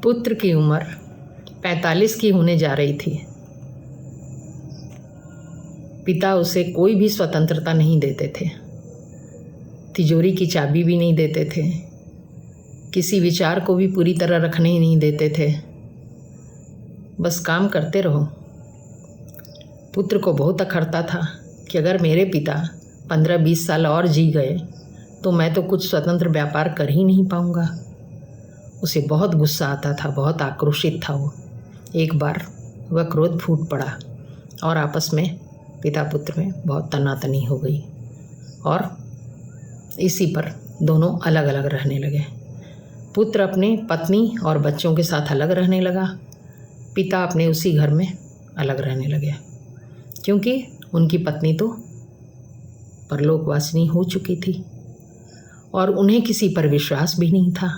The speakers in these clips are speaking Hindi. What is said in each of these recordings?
पुत्र की उम्र 45 की होने जा रही थी। पिता उसे कोई भी स्वतंत्रता नहीं देते थे, तिजोरी की चाबी भी नहीं देते थे, किसी विचार को भी पूरी तरह रखने ही नहीं देते थे। बस काम करते रहो। पुत्र को बहुत अखरता था कि अगर मेरे पिता 15-20 साल और जी गए तो मैं तो कुछ स्वतंत्र व्यापार कर ही नहीं पाऊँगा। उसे बहुत गुस्सा आता था, बहुत आक्रोशित था वो। एक बार वह क्रोध फूट पड़ा और आपस में पिता पुत्र में बहुत तनातनी हो गई और इसी पर दोनों अलग अलग रहने लगे। पुत्र अपने पत्नी और बच्चों के साथ अलग रहने लगा, पिता अपने उसी घर में अलग रहने लगे, क्योंकि उनकी पत्नी तो परलोकवासिनी हो चुकी थी और उन्हें किसी पर विश्वास भी नहीं था।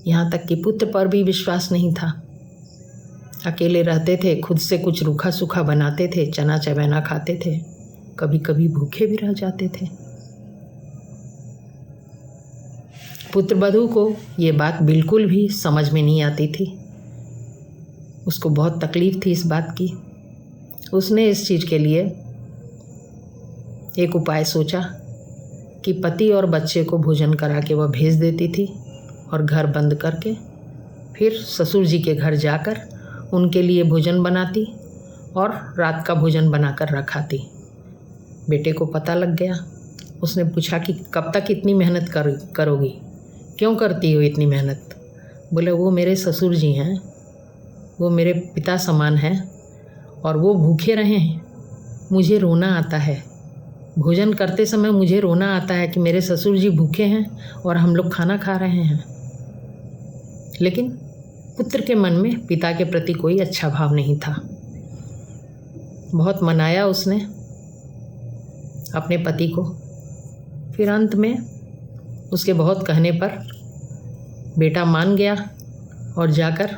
यहाँ तक कि पुत्र पर भी विश्वास नहीं था। अकेले रहते थे, खुद से कुछ रूखा सूखा बनाते थे, चना चबैना खाते थे, कभी कभी भूखे भी रह जाते थे। पुत्रवधू को ये बात बिल्कुल भी समझ में नहीं आती थी। उसको बहुत तकलीफ़ थी इस बात की। उसने इस चीज़ के लिए एक उपाय सोचा कि पति और बच्चे को भोजन करा के वह भेज देती थी और घर बंद करके फिर ससुर जी के घर जाकर उनके लिए भोजन बनाती और रात का भोजन बनाकर रखाती। बेटे को पता लग गया। उसने पूछा कि कब तक इतनी मेहनत करोगी, क्यों करती हो इतनी मेहनत? बोले वो मेरे ससुर जी हैं, वो मेरे पिता समान हैं और वो भूखे रहे हैं। मुझे रोना आता है, भोजन करते समय मुझे रोना आता है कि मेरे ससुर जी भूखे हैं और हम लोग खाना खा रहे हैं। लेकिन पुत्र के मन में पिता के प्रति कोई अच्छा भाव नहीं था। बहुत मनाया उसने अपने पति को। फिर अंत में उसके बहुत कहने पर बेटा मान गया और जाकर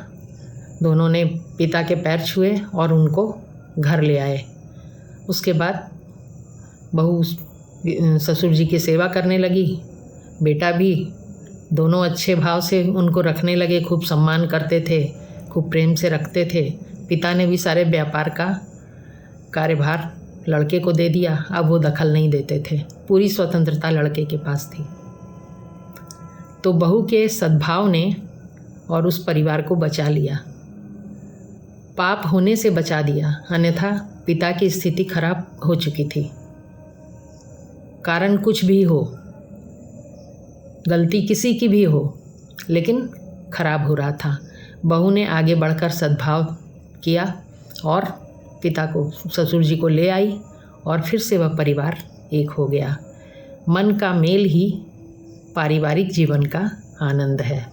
दोनों ने पिता के पैर छुए और उनको घर ले आए। उसके बाद बहू ससुर जी की सेवा करने लगी, बेटा भी। दोनों अच्छे भाव से उनको रखने लगे, खूब सम्मान करते थे, खूब प्रेम से रखते थे। पिता ने भी सारे व्यापार का कार्यभार लड़के को दे दिया। अब वो दखल नहीं देते थे, पूरी स्वतंत्रता लड़के के पास थी। तो बहू के सद्भाव ने और उस परिवार को बचा लिया, पाप होने से बचा दिया, अन्यथा पिता की स्थिति खराब हो चुकी थी। कारण कुछ भी हो, गलती किसी की भी हो, लेकिन खराब हो रहा था। बहू ने आगे बढ़कर सद्भाव किया और पिता को ससुर जी को ले आई और फिर से वह परिवार एक हो गया। मन का मेल ही पारिवारिक जीवन का आनंद है।